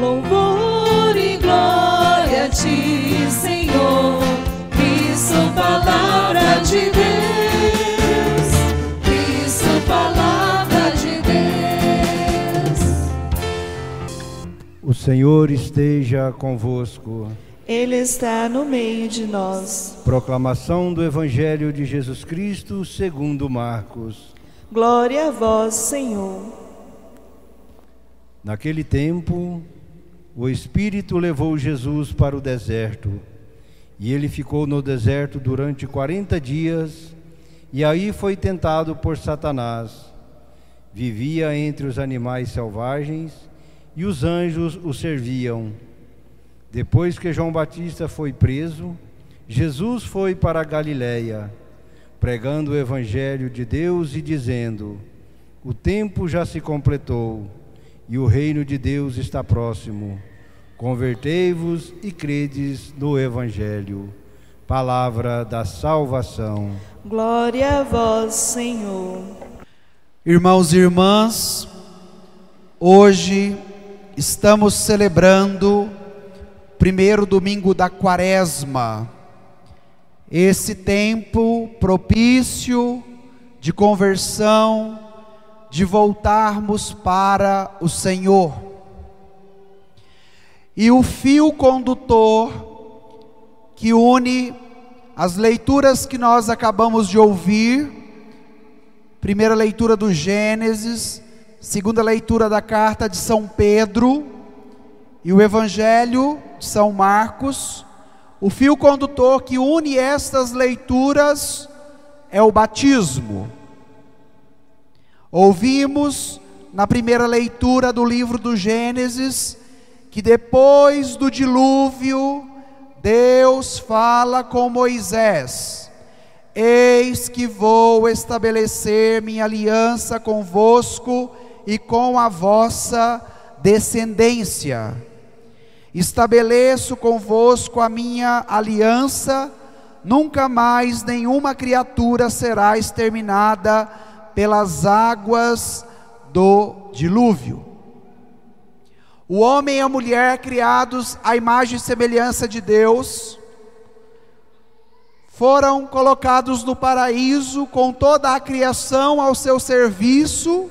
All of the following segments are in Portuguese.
Louvor e glória a ti, Senhor. Cristo, palavra de Deus. Cristo, palavra de Deus. O Senhor esteja convosco. Ele está no meio de nós. Proclamação do Evangelho de Jesus Cristo segundo Marcos. Glória a vós, Senhor. Naquele tempo, o Espírito levou Jesus para o deserto, e ele ficou no deserto durante 40 dias, e aí foi tentado por Satanás. Vivia entre os animais selvagens, e os anjos o serviam. Depois que João Batista foi preso, Jesus foi para a Galiléia, pregando o Evangelho de Deus e dizendo: o tempo já se completou, e o reino de Deus está próximo. Convertei-vos e credes no Evangelho. Palavra da salvação. Glória a vós, Senhor. Irmãos e irmãs, hoje estamos celebrando o primeiro domingo da Quaresma, esse tempo propício de conversão, de voltarmos para o Senhor. E o fio condutor que une as leituras que nós acabamos de ouvir, primeira leitura do Gênesis, segunda leitura da carta de São Pedro e o Evangelho de São Marcos, o fio condutor que une estas leituras é o batismo. Ouvimos na primeira leitura do livro do Gênesis que depois do dilúvio, Deus fala com Moisés: eis que vou estabelecer minha aliança convosco e com a vossa descendência. Estabeleço convosco a minha aliança, nunca mais nenhuma criatura será exterminada pelas águas do dilúvio. O homem e a mulher, criados à imagem e semelhança de Deus, foram colocados no paraíso com toda a criação ao seu serviço,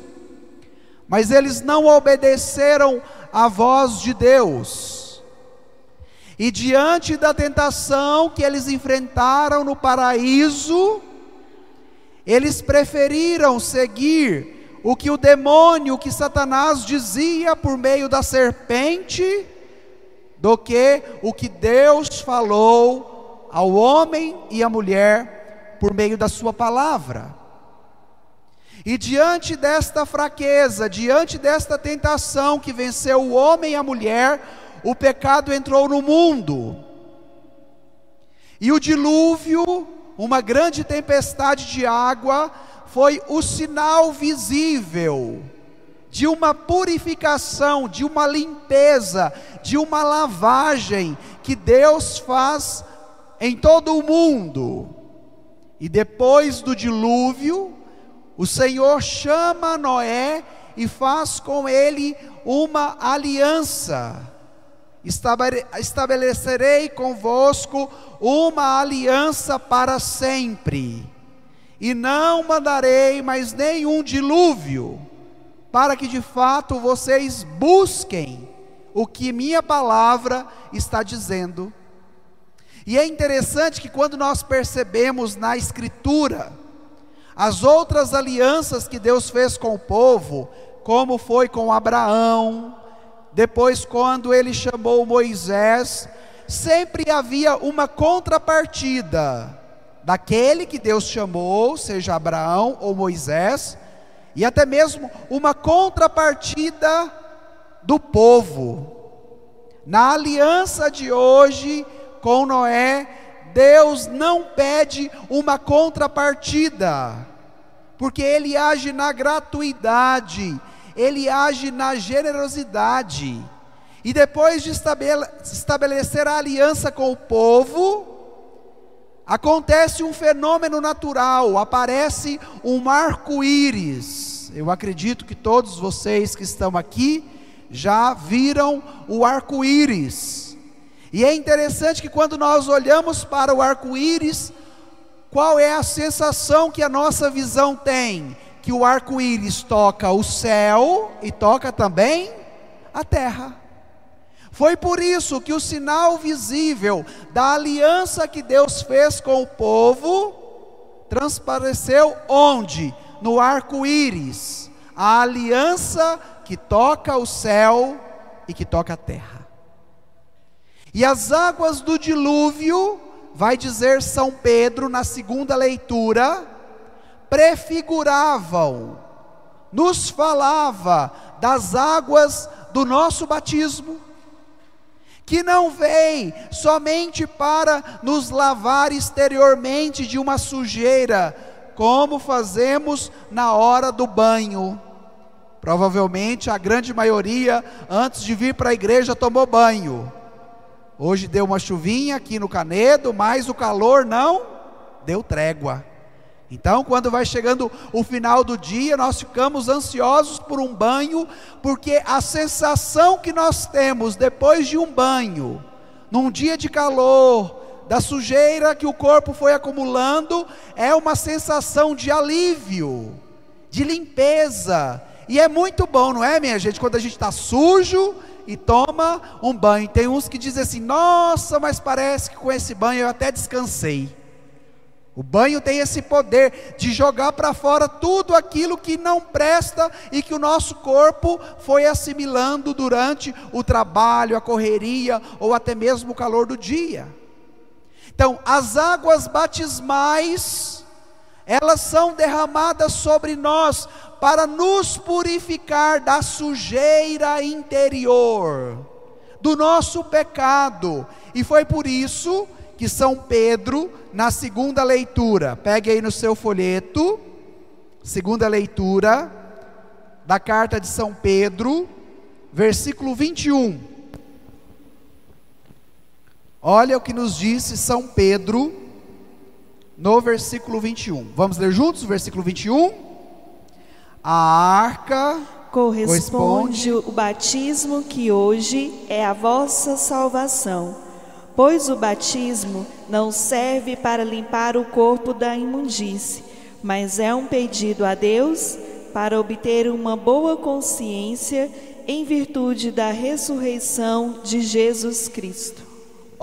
mas eles não obedeceram à voz de Deus. E diante da tentação que eles enfrentaram no paraíso, eles preferiram seguir o que o demônio, que Satanás dizia por meio da serpente, do que o que Deus falou ao homem e à mulher por meio da sua palavra. E diante desta fraqueza, diante desta tentação que venceu o homem e a mulher, o pecado entrou no mundo. E o dilúvio, uma grande tempestade de água, foi o sinal visível de uma purificação, de uma limpeza, de uma lavagem que Deus faz em todo o mundo. E depois do dilúvio, o Senhor chama Noé e faz com ele uma aliança. Estabelecerei convosco uma aliança para sempre, e não mandarei mais nenhum dilúvio, para que de fato vocês busquem o que minha palavra está dizendo. E é interessante que quando nós percebemos na Escritura as outras alianças que Deus fez com o povo, como foi com Abraão, depois quando ele chamou Moisés, sempre havia uma contrapartida daquele que Deus chamou, seja Abraão ou Moisés, e até mesmo uma contrapartida do povo. Na aliança de hoje com Noé, Deus não pede uma contrapartida, porque Ele age na gratuidade, Ele age na generosidade. E depois de estabelecer a aliança com o povo, acontece um fenômeno natural, aparece um arco-íris. Eu acredito que todos vocês que estão aqui já viram o arco-íris. E é interessante que quando nós olhamos para o arco-íris, qual é a sensação que a nossa visão tem? Que o arco-íris toca o céu e toca também a terra. Foi por isso que o sinal visível da aliança que Deus fez com o povo transpareceu onde? No arco-íris. A aliança que toca o céu e que toca a terra. E as águas do dilúvio, vai dizer São Pedro na segunda leitura, prefiguravam, nos falava das águas do nosso batismo, que não vem somente para nos lavar exteriormente de uma sujeira, como fazemos na hora do banho. Provavelmente a grande maioria, antes de vir para a igreja, tomou banho. Hoje deu uma chuvinha aqui no Canedo, mas o calor não deu trégua. Então, quando vai chegando o final do dia, nós ficamos ansiosos por um banho, porque a sensação que nós temos depois de um banho, num dia de calor, da sujeira que o corpo foi acumulando, é uma sensação de alívio, de limpeza. E é muito bom, não é, minha gente, quando a gente está sujo e toma um banho. Tem uns que dizem assim: nossa, mas parece que com esse banho eu até descansei. O banho tem esse poder de jogar para fora tudo aquilo que não presta e que o nosso corpo foi assimilando durante o trabalho, a correria ou até mesmo o calor do dia. Então, as águas batismais, elas são derramadas sobre nós para nos purificar da sujeira interior, do nosso pecado. E foi por isso que São Pedro, na segunda leitura, pegue aí no seu folheto, segunda leitura da carta de São Pedro, versículo 21. Olha o que nos disse São Pedro no versículo 21. Vamos ler juntos o versículo 21? A arca corresponde o batismo que hoje é a vossa salvação. Pois o batismo não serve para limpar o corpo da imundície, mas é um pedido a Deus para obter uma boa consciência em virtude da ressurreição de Jesus Cristo.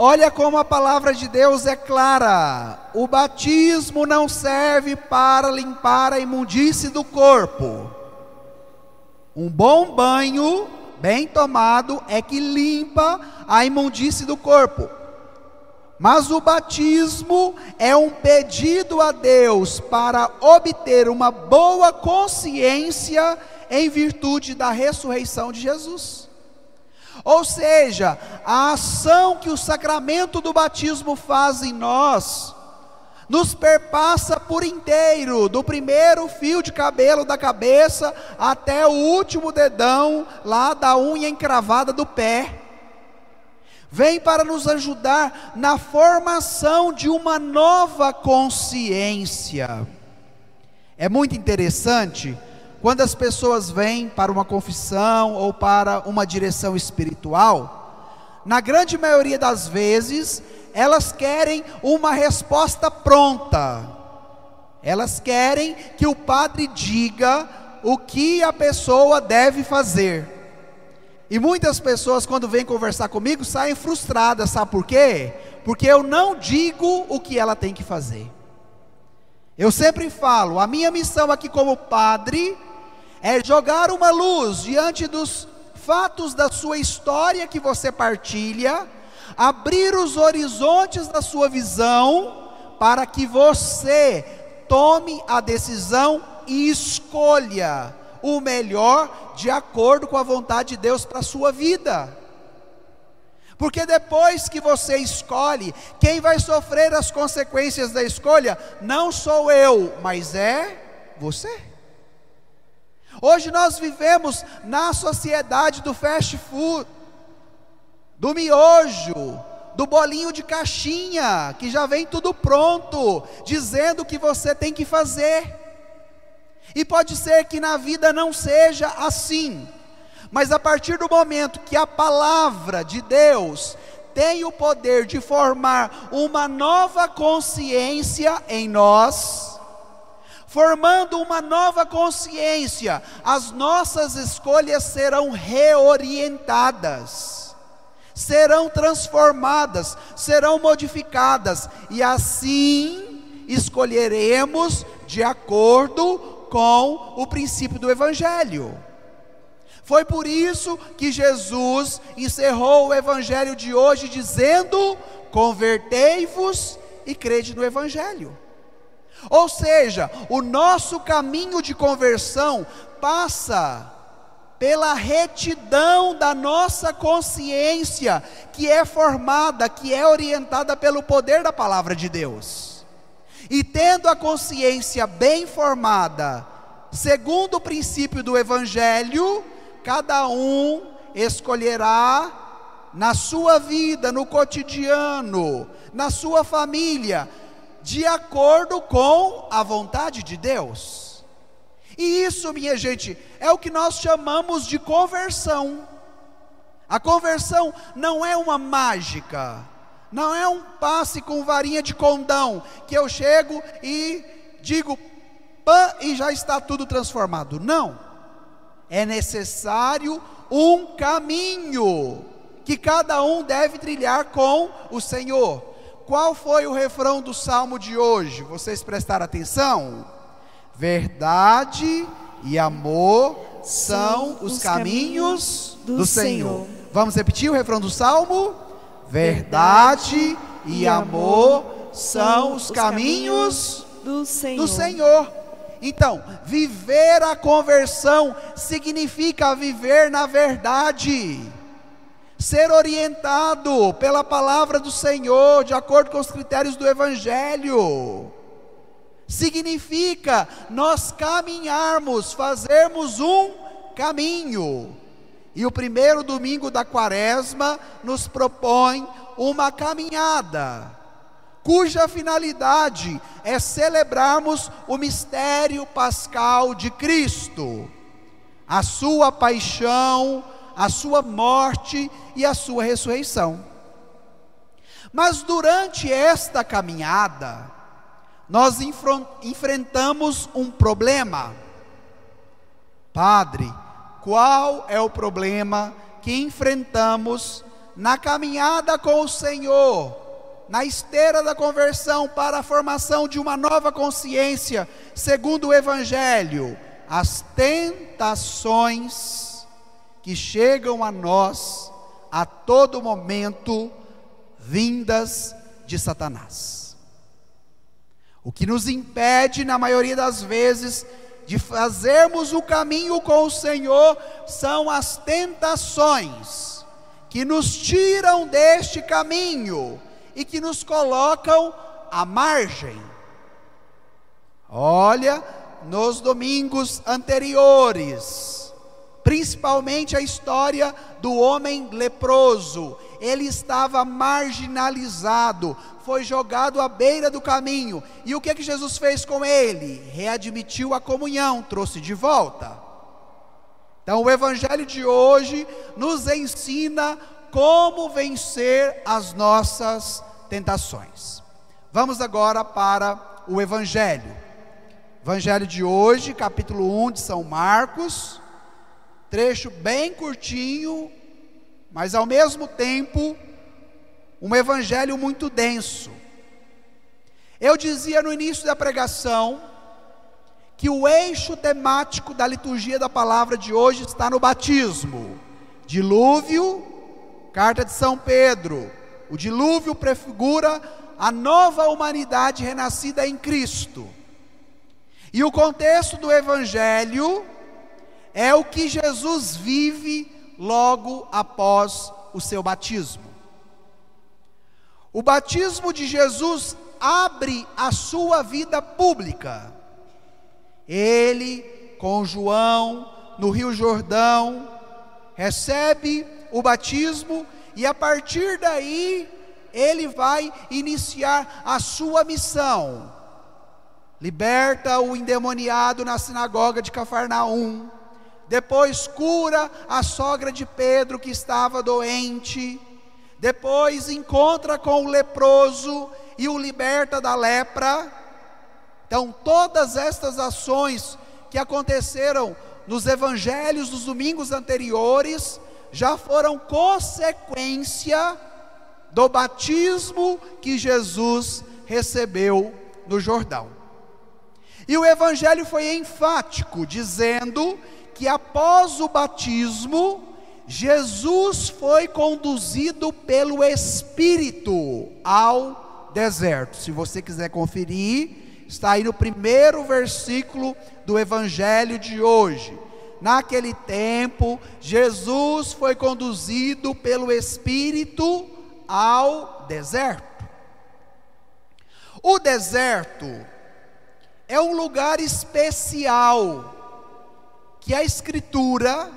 Olha como a palavra de Deus é clara. O batismo não serve para limpar a imundície do corpo. Um bom banho, bem tomado, é que limpa a imundície do corpo. Mas o batismo é um pedido a Deus para obter uma boa consciência em virtude da ressurreição de Jesus. Ou seja, a ação que o sacramento do batismo faz em nós, nos perpassa por inteiro, do primeiro fio de cabelo da cabeça até o último dedão lá da unha encravada do pé. Vem para nos ajudar na formação de uma nova consciência. É muito interessante quando as pessoas vêm para uma confissão ou para uma direção espiritual. Na grande maioria das vezes, elas querem uma resposta pronta. Elas querem que o padre diga o que a pessoa deve fazer. E muitas pessoas, quando vêm conversar comigo, saem frustradas, sabe por quê? Porque eu não digo o que ela tem que fazer. Eu sempre falo, a minha missão aqui como padre é jogar uma luz diante dos fatos da sua história que você partilha, abrir os horizontes da sua visão, para que você tome a decisão e escolha o melhor de acordo com a vontade de Deus para a sua vida. Porque depois que você escolhe, quem vai sofrer as consequências da escolha não sou eu, mas é você. Hoje nós vivemos na sociedade do fast food, do miojo, do bolinho de caixinha, que já vem tudo pronto, dizendo o que você tem que fazer. E pode ser que na vida não seja assim, Mas a partir do momento que a palavra de Deus tem o poder de formar uma nova consciência em nós, formando uma nova consciência, as nossas escolhas serão reorientadas, serão transformadas, serão modificadas, e assim escolheremos de acordo com o princípio do Evangelho. Foi por isso que Jesus encerrou o Evangelho de hoje dizendo: convertei-vos e crede no Evangelho. Ou seja, o nosso caminho de conversão passa pela retidão da nossa consciência, que é formada, que é orientada pelo poder da palavra de Deus. E tendo a consciência bem formada, segundo o princípio do Evangelho, cada um escolherá na sua vida, no cotidiano, na sua família, de acordo com a vontade de Deus. E isso, minha gente, é o que nós chamamos de conversão. A conversão não é uma mágica, não é um passe com varinha de condão, que eu chego e digo pã e já está tudo transformado. Não, é necessário um caminho, que cada um deve trilhar com o Senhor. Qual foi o refrão do Salmo de hoje? Vocês prestaram atenção? Verdade e amor são os caminhos do Senhor. Vamos repetir o refrão do Salmo? Verdade e amor são os caminhos do Senhor. Então, viver a conversão significa viver na verdade, ser orientado pela palavra do Senhor, de acordo com os critérios do Evangelho. Significa nós caminharmos, fazermos um caminho. E o primeiro domingo da Quaresma nos propõe uma caminhada, cuja finalidade é celebrarmos o mistério pascal de Cristo, a sua paixão, a sua morte e a sua ressurreição. Mas durante esta caminhada, nós enfrentamos um problema. Padre, qual é o problema que enfrentamos na caminhada com o Senhor, na esteira da conversão para a formação de uma nova consciência, segundo o Evangelho? As tentações que chegam a nós a todo momento, vindas de Satanás. O que nos impede, na maioria das vezes, de fazermos o caminho com o Senhor, são as tentações que nos tiram deste caminho e que nos colocam à margem. Olha, nos domingos anteriores, principalmente a história do homem leproso, ele estava marginalizado, foi jogado à beira do caminho, e o que Jesus fez com ele? Readmitiu a comunhão, trouxe de volta. Então o Evangelho de hoje nos ensina como vencer as nossas tentações. Vamos agora para o Evangelho. Evangelho de hoje, capítulo 1 de São Marcos, trecho bem curtinho, mas ao mesmo tempo um evangelho muito denso. Eu dizia no início da pregação que o eixo temático da liturgia da palavra de hoje está no batismo. Dilúvio, carta de São Pedro. O dilúvio prefigura a nova humanidade renascida em Cristo. E o contexto do evangelho é o que Jesus vive logo após o seu batismo. O batismo de Jesus abre a sua vida pública. Ele, com João, no Rio Jordão, recebe o batismo e a partir daí ele vai iniciar a sua missão. Liberta o endemoniado na sinagoga de Cafarnaum, depois cura a sogra de Pedro que estava doente, depois encontra com o leproso e o liberta da lepra. Então todas estas ações que aconteceram nos evangelhos dos domingos anteriores já foram consequência do batismo que Jesus recebeu no Jordão. E o evangelho foi enfático, dizendo que após o batismo, Jesus foi conduzido pelo Espírito ao deserto. Se você quiser conferir, está aí no primeiro versículo do evangelho de hoje. Naquele tempo, Jesus foi conduzido pelo Espírito ao deserto. O deserto é um lugar especial que a Escritura,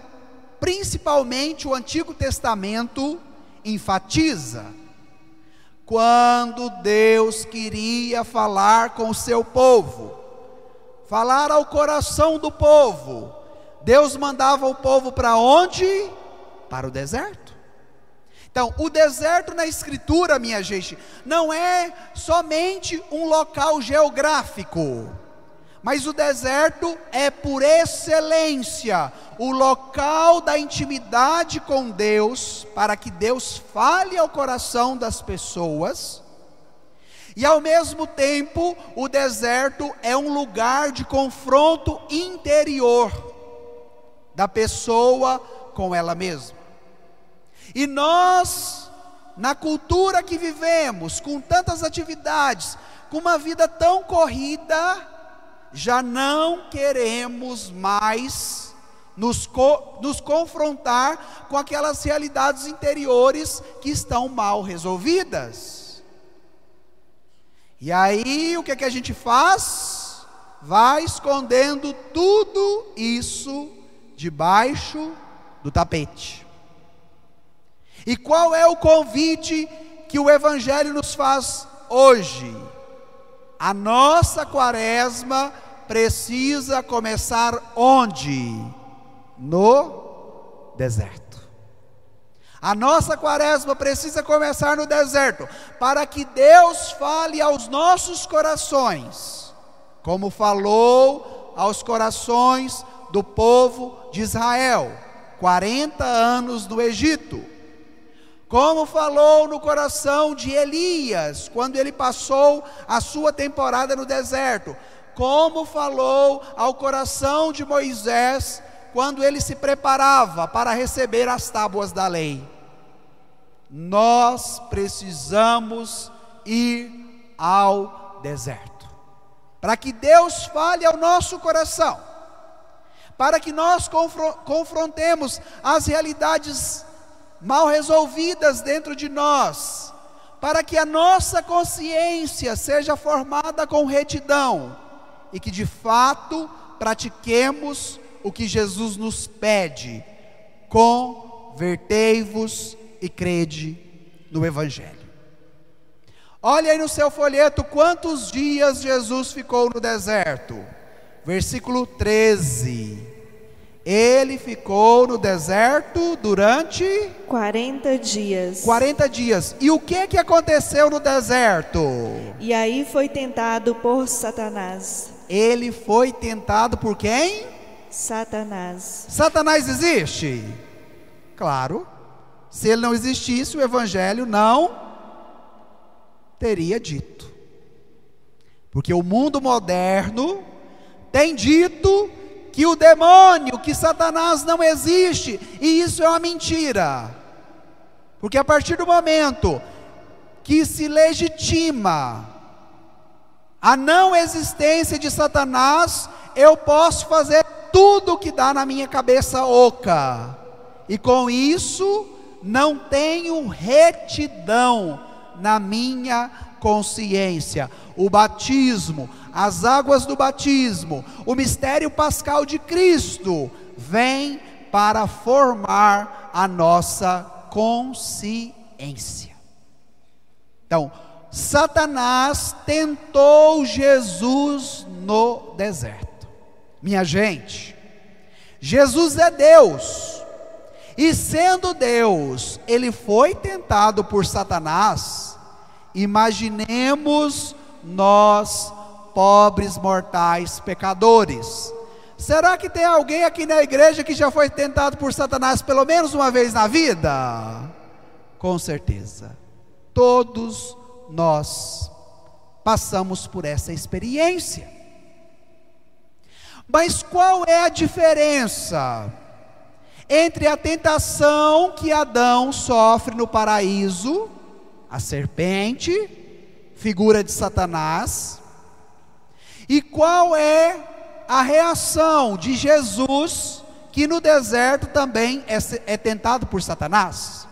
principalmente o Antigo Testamento, enfatiza. Quando Deus queria falar com o seu povo, falar ao coração do povo, Deus mandava o povo para onde? Para o deserto. Então, o deserto na Escritura, minha gente, não é somente um local geográfico, mas o deserto é por excelência o local da intimidade com Deus, para que Deus fale ao coração das pessoas. E ao mesmo tempo, o deserto é um lugar de confronto interior da pessoa com ela mesma. E nós, na cultura que vivemos, com tantas atividades, com uma vida tão corrida, já não queremos mais nos confrontar com aquelas realidades interiores que estão mal resolvidas. E aí o que é que a gente faz? Vai escondendo tudo isso debaixo do tapete. E qual é o convite que o Evangelho nos faz hoje? A nossa quaresma precisa começar onde? No deserto. A nossa quaresma precisa começar no deserto, para que Deus fale aos nossos corações, como falou aos corações do povo de Israel, 40 anos no Egito, como falou no coração de Elias, quando ele passou a sua temporada no deserto, como falou ao coração de Moisés, quando ele se preparava para receber as tábuas da lei. Nós precisamos ir ao deserto, para que Deus fale ao nosso coração, para que nós confrontemos as realidades mal resolvidas dentro de nós, para que a nossa consciência seja formada com retidão, e que de fato pratiquemos o que Jesus nos pede: convertei-vos e crede no Evangelho. Olha aí no seu folheto quantos dias Jesus ficou no deserto. Versículo 13. Ele ficou no deserto durante 40 dias. 40 dias. E o que aconteceu no deserto? E aí foi tentado por Satanás. Ele foi tentado por quem? Satanás. Satanás existe? Claro. Se ele não existisse, o Evangelho não teria dito. Porque o mundo moderno tem dito que o demônio, que Satanás não existe, e isso é uma mentira. Porque a partir do momento que se legitima a não existência de Satanás, eu posso fazer tudo o que dá na minha cabeça oca, e com isso não tenho retidão na minha consciência. O batismo, as águas do batismo, o mistério pascal de Cristo, vem para formar a nossa consciência. Então, Satanás tentou Jesus no deserto. Minha gente, Jesus é Deus, e sendo Deus, ele foi tentado por Satanás. Imaginemos nós, pobres mortais pecadores. Será que tem alguém aqui na igreja que já foi tentado por Satanás pelo menos uma vez na vida? Com certeza, todos nós passamos por essa experiência. Mas qual é a diferença entre a tentação que Adão sofre no paraíso, a serpente, figura de Satanás, e qual é a reação de Jesus, que no deserto também é tentado por Satanás?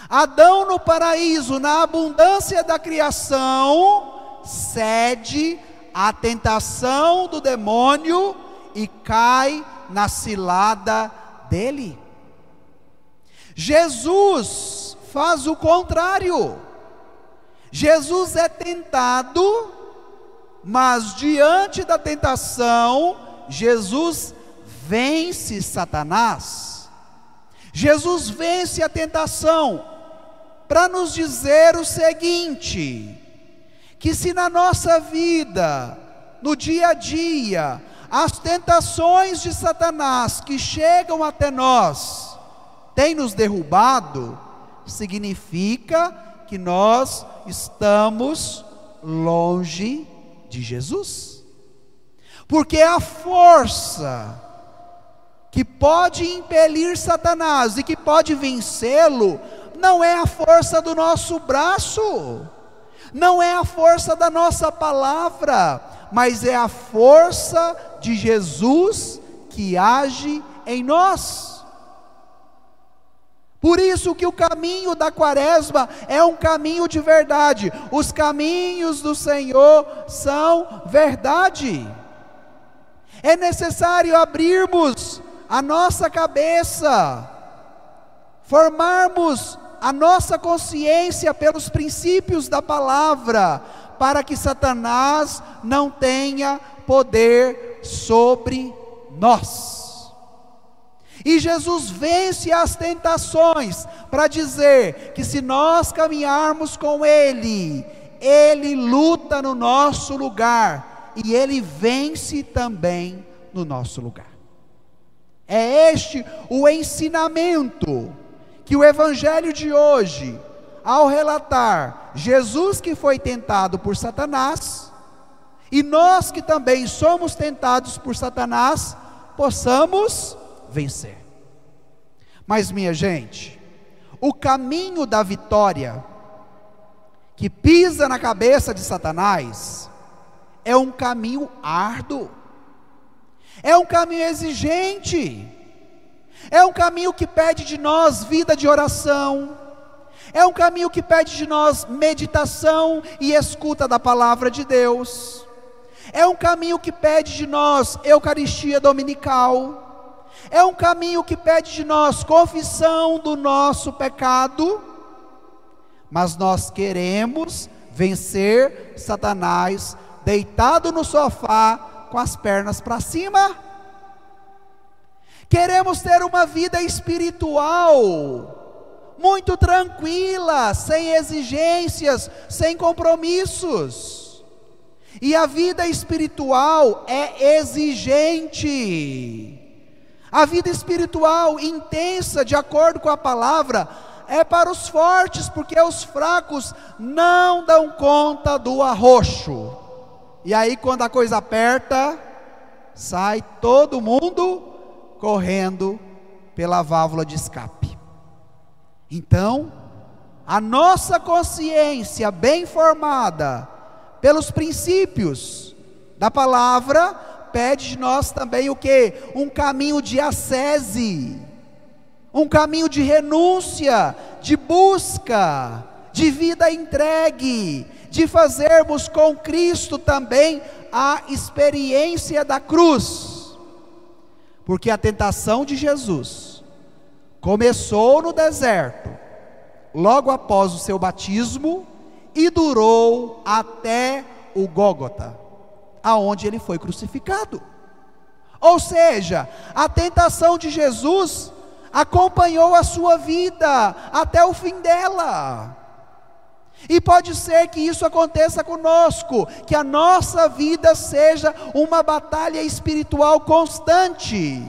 Adão no paraíso, na abundância da criação, cede à tentação do demônio e cai na cilada dele. Jesus faz o contrário. Jesus é tentado, mas diante da tentação, Jesus vence Satanás. Jesus vence a tentação para nos dizer o seguinte: que se na nossa vida, no dia a dia, as tentações de Satanás que chegam até nós têm nos derrubado, significa que nós estamos longe de Jesus. Porque a força que pode impelir Satanás e que pode vencê-lo, não é a força do nosso braço, não é a força da nossa palavra, mas é a força de Jesus que age em nós. Por isso que o caminho da quaresma é um caminho de verdade. Os caminhos do Senhor são verdade. É necessário abrirmos a nossa cabeça, formarmos a nossa consciência pelos princípios da palavra, para que Satanás não tenha poder sobre nós. E Jesus vence as tentações para dizer que se nós caminharmos com Ele, Ele luta no nosso lugar e Ele vence também no nosso lugar. É este o ensinamento que o Evangelho de hoje, ao relatar Jesus que foi tentado por Satanás, e nós que também somos tentados por Satanás, possamos vencer. Mas minha gente, o caminho da vitória, que pisa na cabeça de Satanás, é um caminho árduo, é um caminho exigente, é um caminho que pede de nós vida de oração, é um caminho que pede de nós meditação e escuta da palavra de Deus, é um caminho que pede de nós Eucaristia dominical, é um caminho que pede de nós confissão do nosso pecado, mas nós queremos vencer Satanás deitado no sofá com as pernas para cima. Queremos ter uma vida espiritual muito tranquila, sem exigências, sem compromissos. E a vida espiritual é exigente. A vida espiritual intensa, de acordo com a palavra, é para os fortes, porque os fracos não dão conta do arroxo. E aí quando a coisa aperta, sai todo mundo correndo pela válvula de escape. Então, a nossa consciência bem formada pelos princípios da palavra, pede de nós também o quê? Um caminho de ascese, um caminho de renúncia, de busca, de vida entregue, de fazermos com Cristo também a experiência da cruz. Porque a tentação de Jesus começou no deserto, logo após o seu batismo, e durou até o Gólgota, aonde ele foi crucificado. Ou seja, a tentação de Jesus acompanhou a sua vida até o fim dela. E pode ser que isso aconteça conosco, que a nossa vida seja uma batalha espiritual constante.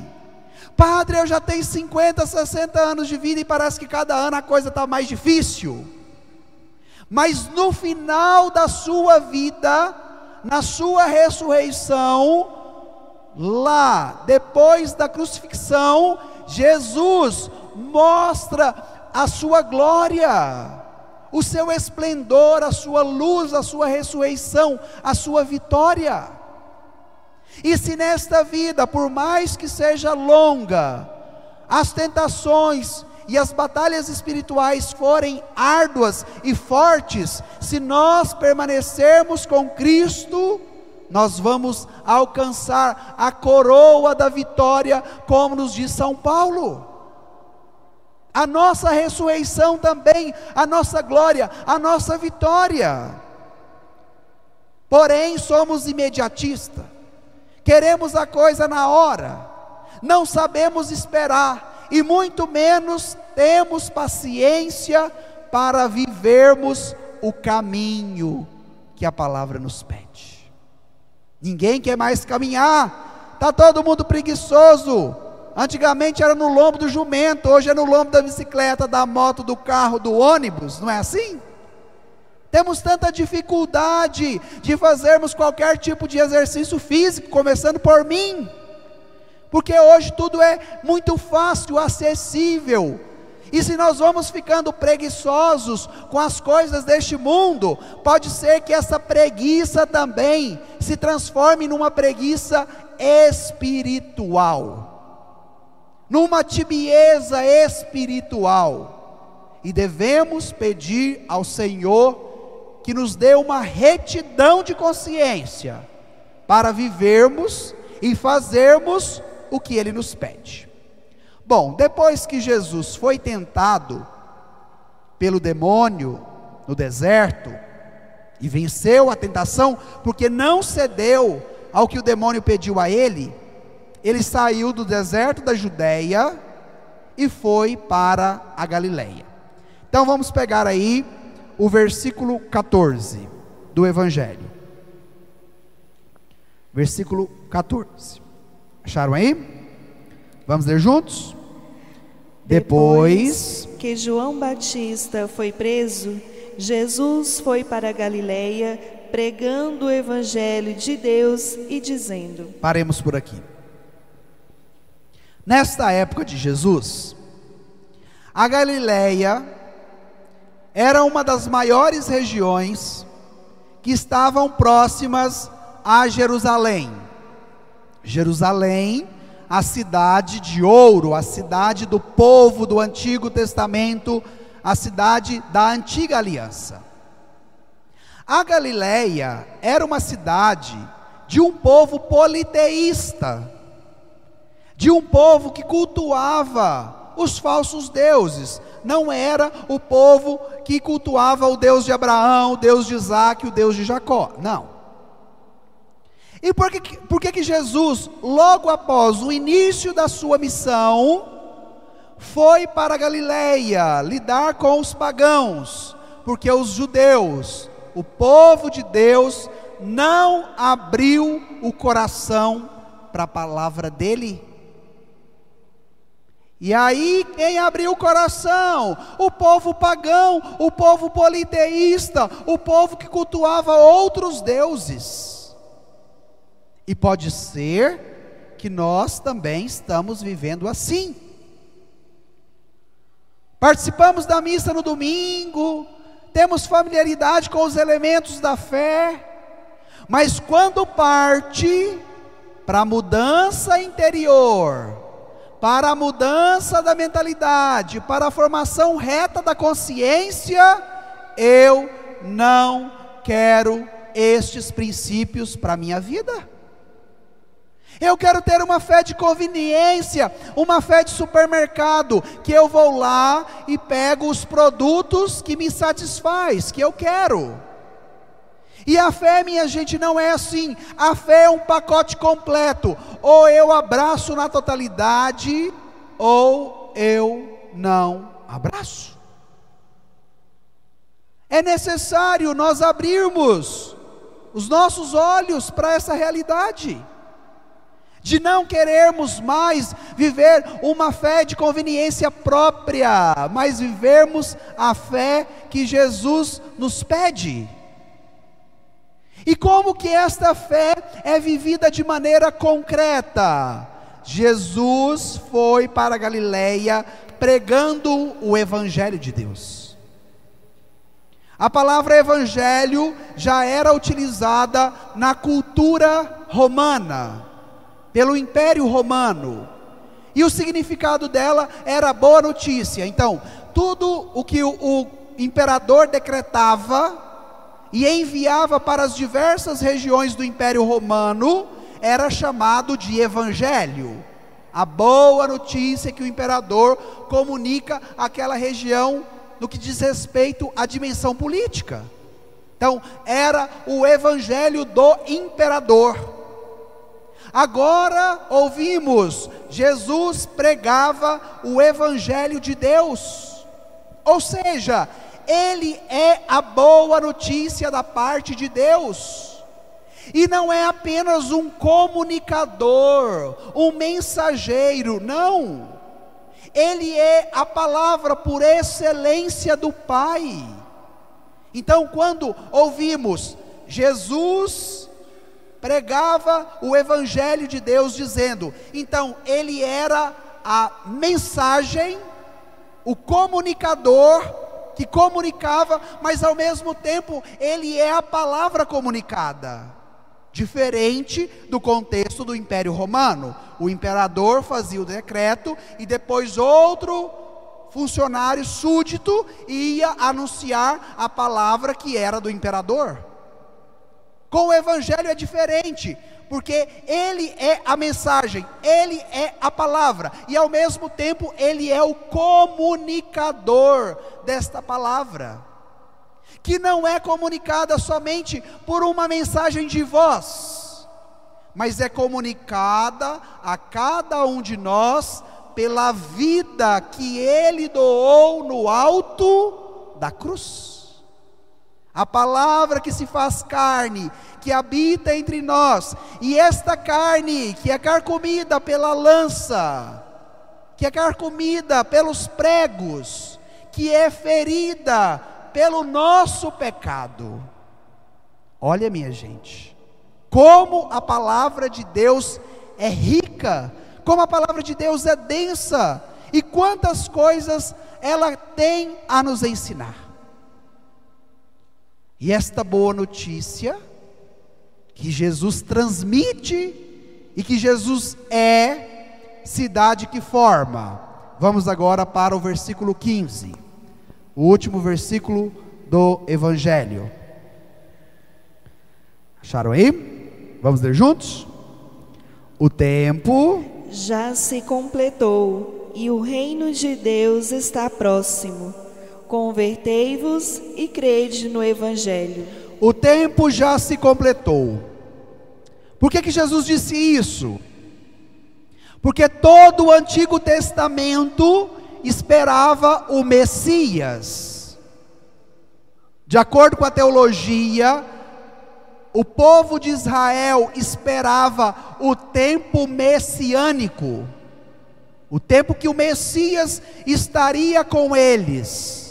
Padre, eu já tenho 50, 60 anos de vida e parece que cada ano a coisa está mais difícil. Mas no final da sua vida, na sua ressurreição, lá, depois da crucifixão, Jesus mostra a sua glória, o seu esplendor, a sua luz, a sua ressurreição, a sua vitória. E se nesta vida, por mais que seja longa, as tentações e as batalhas espirituais forem árduas e fortes, se nós permanecermos com Cristo, nós vamos alcançar a coroa da vitória, como nos diz São Paulo. A nossa ressurreição também, a nossa glória, a nossa vitória. Porém, somos imediatistas, queremos a coisa na hora, não sabemos esperar, e muito menos temos paciência para vivermos o caminho que a palavra nos pede. Ninguém quer mais caminhar, está todo mundo preguiçoso. Antigamente era no lombo do jumento, hoje é no lombo da bicicleta, da moto, do carro, do ônibus, não é assim? Temos tanta dificuldade de fazermos qualquer tipo de exercício físico, começando por mim, porque hoje tudo é muito fácil, acessível. E se nós vamos ficando preguiçosos com as coisas deste mundo, pode ser que essa preguiça também se transforme numa preguiça espiritual, numa tibieza espiritual. E devemos pedir ao Senhor que nos dê uma retidão de consciência para vivermos e fazermos o que Ele nos pede. Bom, depois que Jesus foi tentado pelo demônio no deserto e venceu a tentação, porque não cedeu ao que o demônio pediu a ele, ele saiu do deserto da Judéia e foi para a Galileia. Então vamos pegar aí o versículo 14 do Evangelho. Versículo 14. Acharam aí? Vamos ler juntos? Depois que João Batista foi preso, Jesus foi para a Galileia, pregando o Evangelho de Deus e dizendo... Paremos por aqui. Nesta época de Jesus, a Galileia era uma das maiores regiões que estavam próximas a Jerusalém. Jerusalém, a cidade de ouro, a cidade do povo do Antigo Testamento, a cidade da Antiga Aliança. A Galileia era uma cidade de um povo politeísta, de um povo que cultuava os falsos deuses. Não era o povo que cultuava o Deus de Abraão, o Deus de Isaac, o Deus de Jacó, não. E por que Jesus, logo após o início da sua missão, foi para a Galileia lidar com os pagãos? Porque os judeus, o povo de Deus, não abriu o coração para a palavra dele. E aí quem abriu o coração? O povo pagão, o povo politeísta, o povo que cultuava outros deuses. E pode ser que nós também estamos vivendo assim. Participamos da missa no domingo, temos familiaridade com os elementos da fé, mas quando parte para a mudança interior, para a mudança da mentalidade, para a formação reta da consciência, eu não quero estes princípios para a minha vida. Eu quero ter uma fé de conveniência, uma fé de supermercado, que eu vou lá e pego os produtos que me satisfaz, que eu quero. E a fé, minha gente, não é assim. A fé é um pacote completo. Ou eu abraço na totalidade, ou eu não abraço. É necessário nós abrirmos os nossos olhos para essa realidade, de não querermos mais viver uma fé de conveniência própria, mas vivermos a fé que Jesus nos pede. E como que esta fé é vivida de maneira concreta? Jesus foi para a Galileia pregando o Evangelho de Deus. A palavra evangelho já era utilizada na cultura romana, pelo Império Romano, e o significado dela era boa notícia. Então, tudo o que o imperador decretava e enviava para as diversas regiões do Império Romano era chamado de evangelho. A boa notícia que o imperador comunica àquela região no que diz respeito à dimensão política. Então, era o evangelho do imperador. Agora ouvimos, Jesus pregava o evangelho de Deus, ou seja, ele é a boa notícia da parte de Deus, e não é apenas um comunicador, um mensageiro, não. Ele é a palavra por excelência do Pai. Então, quando ouvimos Jesus pregava o Evangelho de Deus, dizendo, então ele era a mensagem, o comunicador que comunicava, mas ao mesmo tempo ele é a palavra comunicada. Diferente do contexto do Império Romano. O imperador fazia o decreto e depois outro funcionário súdito ia anunciar a palavra que era do imperador. Com o evangelho é diferente, porque ele é a mensagem, ele é a palavra, e ao mesmo tempo ele é o comunicador desta palavra, que não é comunicada somente por uma mensagem de voz, mas é comunicada a cada um de nós pela vida que ele doou no alto da cruz. A palavra que se faz carne, que habita entre nós, e esta carne que é carcomida pela lança, que é carcomida pelos pregos, que é ferida pelo nosso pecado. Olha, minha gente, como a palavra de Deus é rica, como a palavra de Deus é densa, e quantas coisas ela tem a nos ensinar. E esta boa notícia, que Jesus transmite, e que Jesus é, se dá de que forma? Vamos agora para o versículo 15, o último versículo do Evangelho. Acharam aí? Vamos ler juntos? O tempo já se completou, e o reino de Deus está próximo. Convertei-vos e crede no Evangelho. O tempo já se completou. Por que Jesus disse isso? Porque todo o Antigo Testamento esperava o Messias. De acordo com a teologia, o povo de Israel esperava o tempo messiânico, o tempo que o Messias estaria com eles.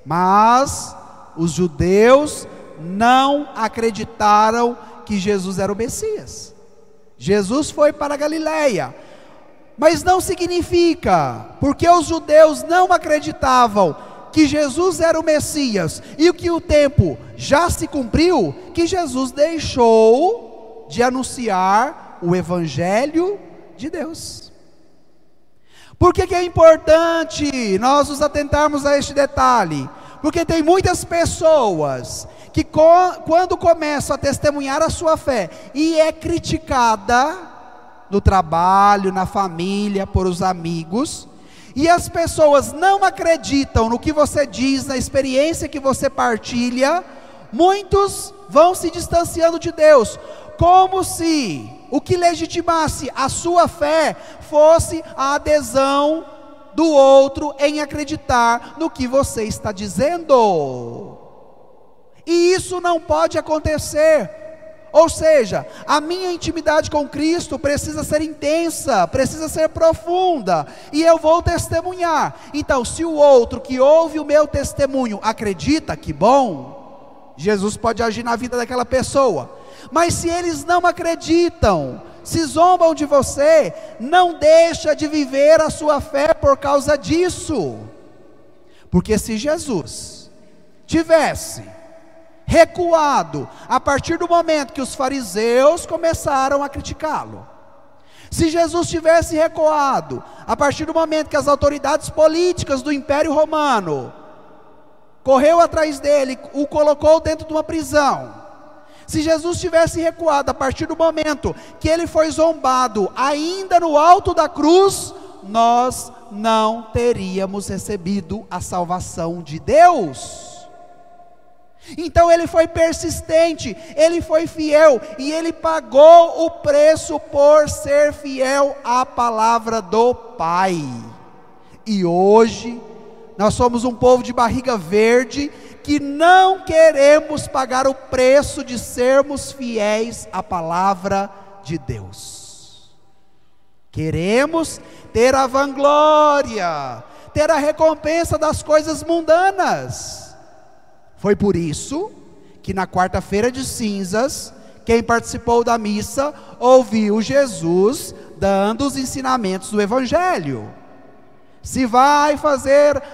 Mas os judeus não acreditaram que Jesus era o Messias. Jesus foi para a Galileia, mas não significa, porque os judeus não acreditavam que Jesus era o Messias, e que o tempo já se cumpriu, que Jesus deixou de anunciar o Evangelho de Deus. Por que é importante nós nos atentarmos a este detalhe? Porque tem muitas pessoas que quando começam a testemunhar a sua fé, e é criticada no trabalho, na família, por os amigos, e as pessoas não acreditam no que você diz, na experiência que você partilha, muitos vão se distanciando de Deus, como se o que legitimasse a sua fé fosse a adesão do outro em acreditar no que você está dizendo. E isso não pode acontecer. Ou seja, a minha intimidade com Cristo precisa ser intensa, precisa ser profunda, e eu vou testemunhar. Então, se o outro que ouve o meu testemunho acredita, que bom, Jesus pode agir na vida daquela pessoa. Mas se eles não acreditam, se zombam de você, não deixa de viver a sua fé por causa disso. Porque se Jesus tivesse recuado a partir do momento que os fariseus começaram a criticá-lo, se Jesus tivesse recuado a partir do momento que as autoridades políticas do Império Romano correu atrás dele, o colocou dentro de uma prisão, se Jesus tivesse recuado a partir do momento que ele foi zombado ainda no alto da cruz, nós não teríamos recebido a salvação de Deus. Então ele foi persistente, ele foi fiel, e ele pagou o preço por ser fiel à palavra do Pai. E hoje nós somos um povo de barriga verde, que não queremos pagar o preço de sermos fiéis à palavra de Deus. Queremos ter a vanglória, ter a recompensa das coisas mundanas. Foi por isso que na quarta-feira de cinzas, quem participou da missa ouviu Jesus dando os ensinamentos do Evangelho. Se vai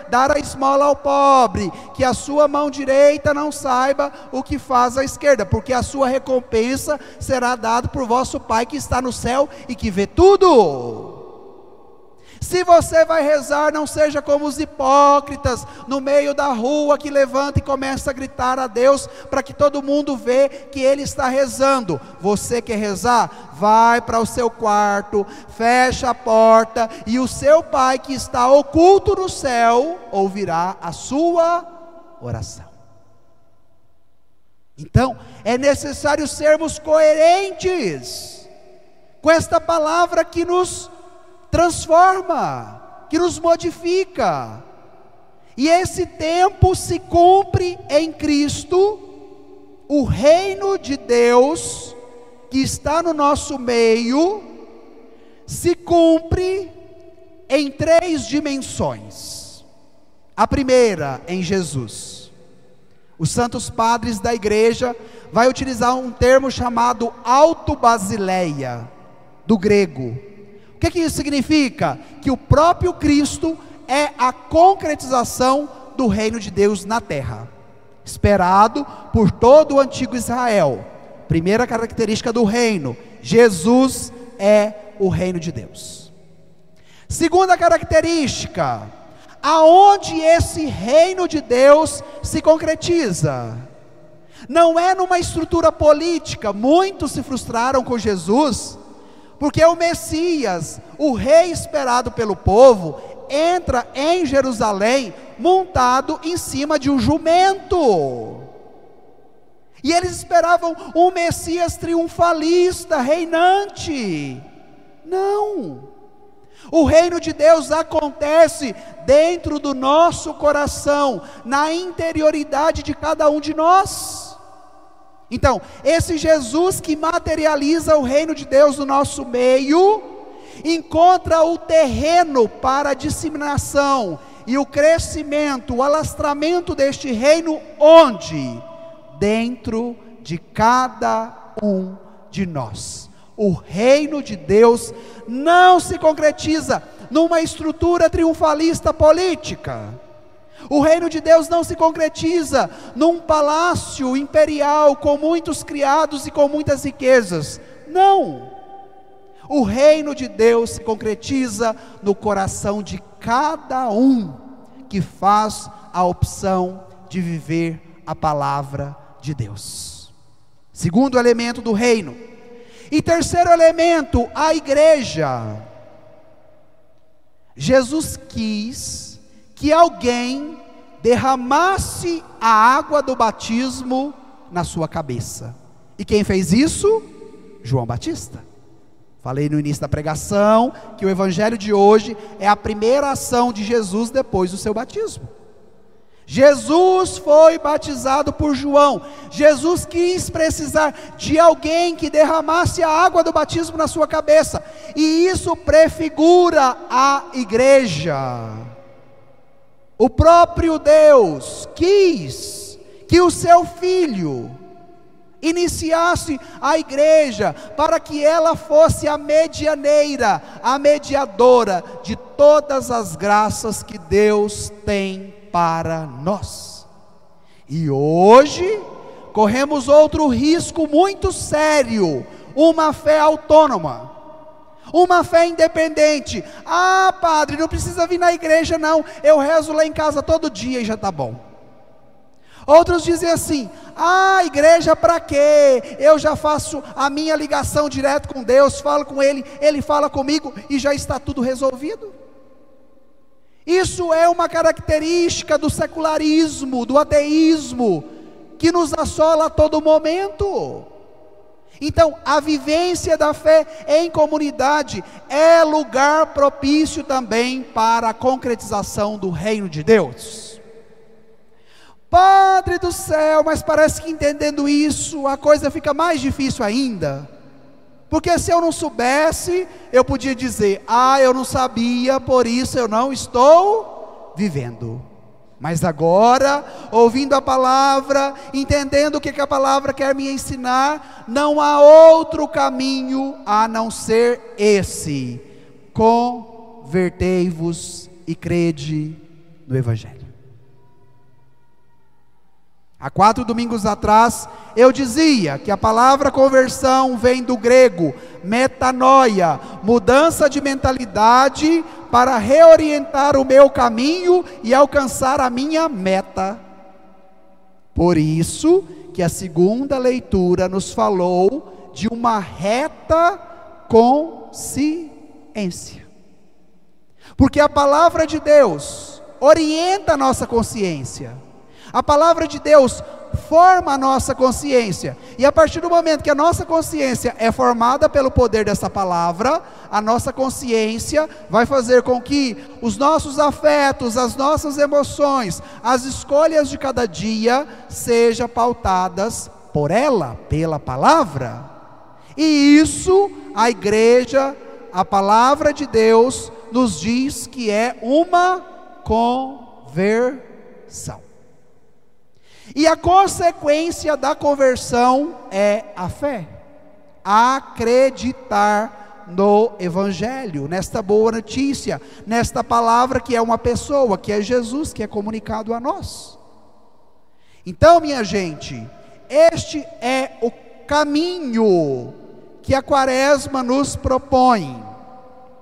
dar a esmola ao pobre, que a sua mão direita não saiba o que faz a esquerda, porque a sua recompensa será dada por vosso Pai que está no céu e que vê tudo. Se você vai rezar, não seja como os hipócritas no meio da rua, que levanta e começa a gritar a Deus para que todo mundo vê que ele está rezando. Você quer rezar? Vai para o seu quarto, fecha a porta, e o seu Pai que está oculto no céu ouvirá a sua oração. Então, é necessário sermos coerentes com esta palavra que nos transforma, que nos modifica. E esse tempo se cumpre em Cristo. O reino de Deus que está no nosso meio se cumpre em 3 dimensões. A primeira, em Jesus. Os santos padres da igreja vai utilizar um termo chamado autobasileia, do grego. O que isso significa? Que o próprio Cristo é a concretização do reino de Deus na terra, esperado por todo o antigo Israel. Primeira característica do reino: Jesus é o reino de Deus. Segunda característica: aonde esse reino de Deus se concretiza? Não é numa estrutura política. Muitos se frustraram com Jesus, porque o Messias, o rei esperado pelo povo, entra em Jerusalém montado em cima de um jumento. E eles esperavam um Messias triunfalista, reinante. Não. O reino de Deus acontece dentro do nosso coração, na interioridade de cada um de nós. Então, esse Jesus que materializa o reino de Deus no nosso meio, encontra o terreno para a disseminação e o crescimento, o alastramento deste reino, onde? Dentro de cada um de nós. O reino de Deus não se concretiza numa estrutura triunfalista política. O reino de Deus não se concretiza num palácio imperial com muitos criados e com muitas riquezas. Não. O reino de Deus se concretiza no coração de cada um que faz a opção de viver a palavra de Deus. Segundo elemento do reino. E terceiro elemento, a igreja. Jesus quis que alguém derramasse a água do batismo na sua cabeça. E quem fez isso? João Batista. Falei no início da pregação que o evangelho de hoje é a primeira ação de Jesus depois do seu batismo. Jesus foi batizado por João. Jesus quis precisar de alguém que derramasse a água do batismo na sua cabeça, e isso prefigura a igreja. O próprio Deus quis que o seu filho iniciasse a igreja, para que ela fosse a medianeira, a mediadora de todas as graças que Deus tem para nós. E hoje corremos outro risco muito sério: uma fé autônoma, uma fé independente. Ah, padre, não precisa vir na igreja não, eu rezo lá em casa todo dia e já está bom. Outros dizem assim: ah, igreja para quê? Eu já faço a minha ligação direto com Deus, falo com Ele, Ele fala comigo e já está tudo resolvido. Isso é uma característica do secularismo, do ateísmo, que nos assola a todo momento. Então, a vivência da fé em comunidade é lugar propício também para a concretização do reino de Deus. Padre do céu, mas parece que entendendo isso, a coisa fica mais difícil ainda. Porque se eu não soubesse, eu podia dizer: ah, eu não sabia, por isso eu não estou vivendo. Mas agora, ouvindo a palavra, entendendo o que a palavra quer me ensinar, não há outro caminho a não ser esse: convertei-vos e crede no Evangelho. Há 4 domingos atrás, eu dizia que a palavra conversão vem do grego metanoia, mudança de mentalidade para reorientar o meu caminho e alcançar a minha meta. Por isso que a segunda leitura nos falou de uma reta consciência. Porque a palavra de Deus orienta a nossa consciência. A palavra de Deus forma a nossa consciência, e a partir do momento que a nossa consciência é formada pelo poder dessa palavra, a nossa consciência vai fazer com que os nossos afetos, as nossas emoções, as escolhas de cada dia sejam pautadas por ela, pela palavra. E isso a igreja, a palavra de Deus nos diz que é uma conversão. E a consequência da conversão é a fé, acreditar no Evangelho, nesta boa notícia, nesta palavra que é uma pessoa, que é Jesus, que é comunicado a nós. Então, minha gente, este é o caminho que a Quaresma nos propõe.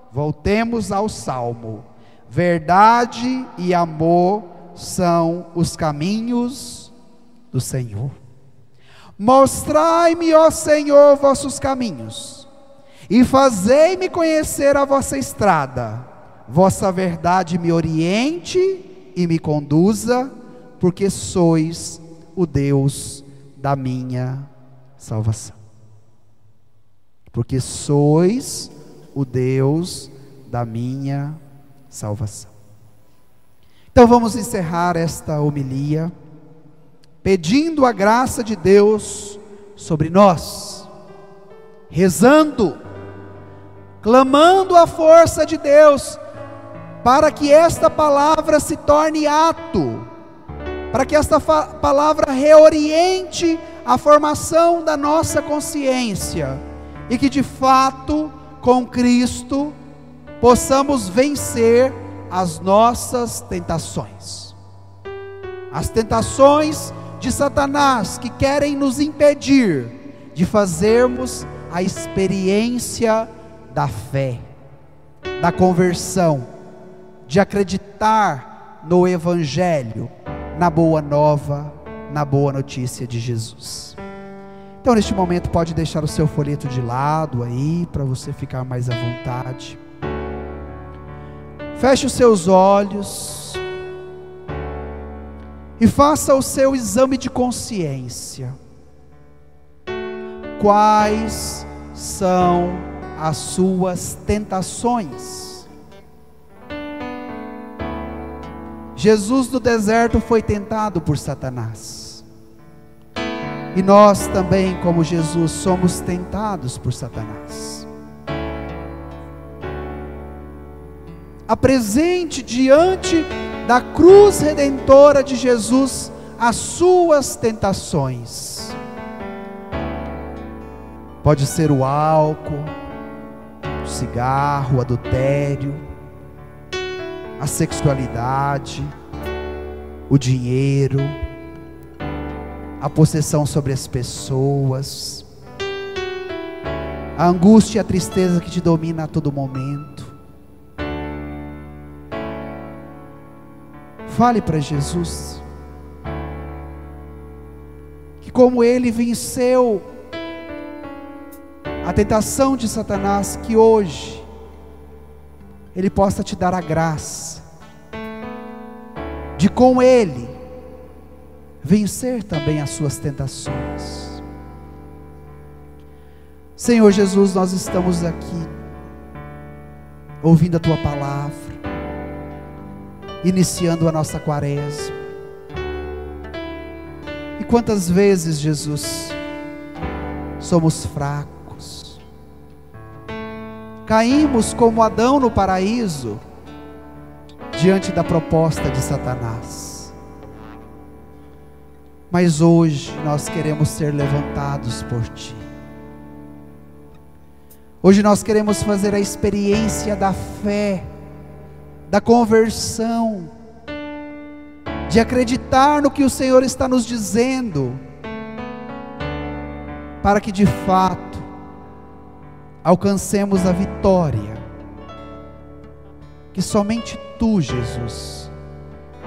Voltemos ao Salmo: verdade e amor são os caminhos do Senhor. Mostrai-me, ó Senhor, vossos caminhos, e fazei-me conhecer a vossa estrada. Vossa verdade me oriente e me conduza, porque sois o Deus da minha salvação. Porque sois o Deus da minha salvação. Então vamos encerrar esta homilia pedindo a graça de Deus sobre nós, rezando, clamando a força de Deus, para que esta palavra se torne ato, para que esta palavra reoriente a formação da nossa consciência, e que de fato, com Cristo, possamos vencer as nossas tentações. As tentações de Satanás, que querem nos impedir de fazermos a experiência da fé, da conversão, de acreditar no Evangelho, na boa nova, na boa notícia de Jesus. Então neste momento pode deixar o seu folheto de lado aí, para você ficar mais à vontade. Feche os seus olhos e faça o seu exame de consciência. quais são as suas tentações. Jesus no deserto foi tentado por Satanás. E nós também, como Jesus, somos tentados por Satanás. Apresente diante da cruz redentora de Jesus as suas tentações. Pode ser o álcool, o cigarro, o adultério, a sexualidade, o dinheiro, a possessão sobre as pessoas, a angústia e a tristeza que te domina a todo momento. Fale para Jesus que, como Ele venceu a tentação de Satanás, que hoje Ele possa te dar a graça de, com Ele, vencer também as suas tentações. Senhor Jesus, nós estamos aqui ouvindo a Tua palavra, iniciando a nossa quaresma. E quantas vezes, Jesus, somos fracos, caímos como Adão no paraíso, diante da proposta de Satanás. Mas hoje nós queremos ser levantados por Ti. Hoje nós queremos fazer a experiência da fé, da conversão, de acreditar no que o Senhor está nos dizendo, para que de fato alcancemos a vitória que somente Tu, Jesus,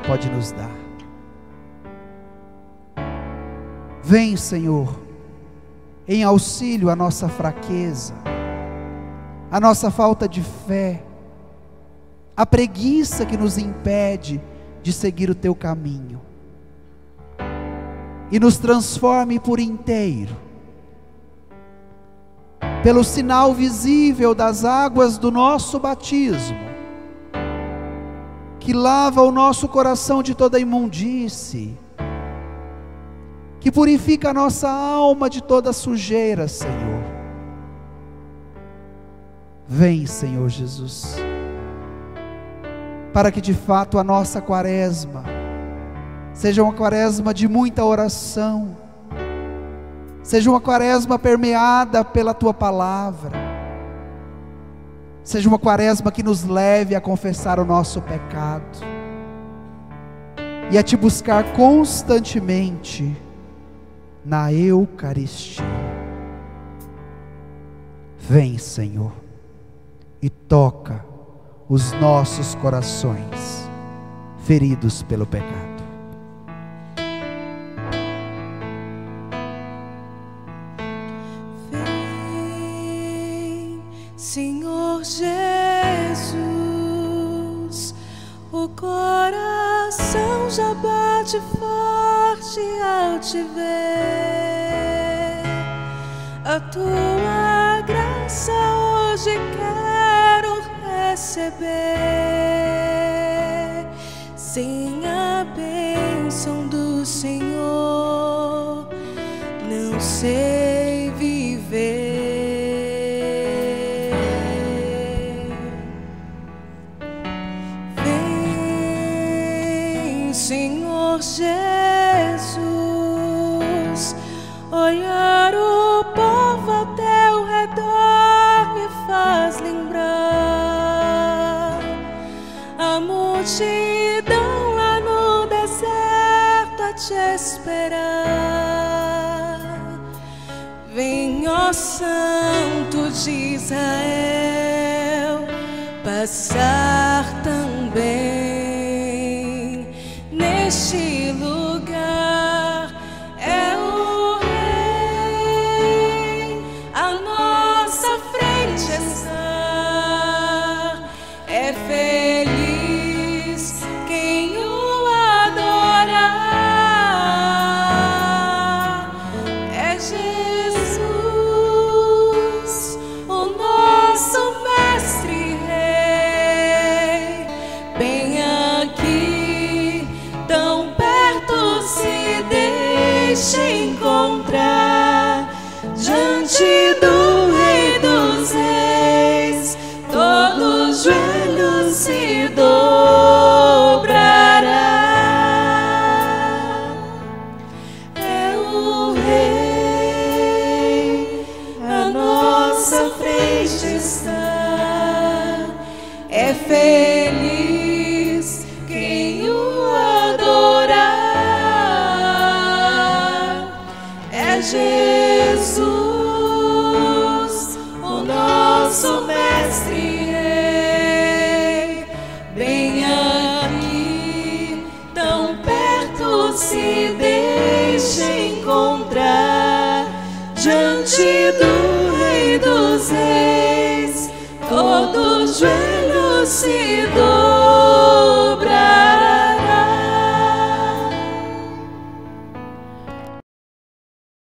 pode nos dar. Vem, Senhor, em auxílio à nossa fraqueza, à nossa falta de fé, a preguiça que nos impede de seguir o Teu caminho, e nos transforme por inteiro, pelo sinal visível das águas do nosso batismo, que lava o nosso coração de toda imundície, que purifica a nossa alma de toda sujeira, Senhor. Vem, Senhor Jesus, para que de fato a nossa quaresma seja uma quaresma de muita oração, seja uma quaresma permeada pela Tua palavra, seja uma quaresma que nos leve a confessar o nosso pecado e a Te buscar constantemente na Eucaristia. Vem, Senhor, e toca os nossos corações feridos pelo pecado. Vem, Senhor Jesus, o coração já bate forte ao Te ver. A Tua graça hoje quero receber. Sem a bênção do Senhor, não sei viver. Vem, Senhor Jesus, olhar o povo ao Teu redor me faz lembrar a multidão lá no deserto a Te esperar. Vem, ó Santo de Israel, passar também neste lugar. É o Rei à nossa frente está. É feliz quem o adorar. É Jesus se deixe encontrar diante do Rei dos Reis. Todo joelho se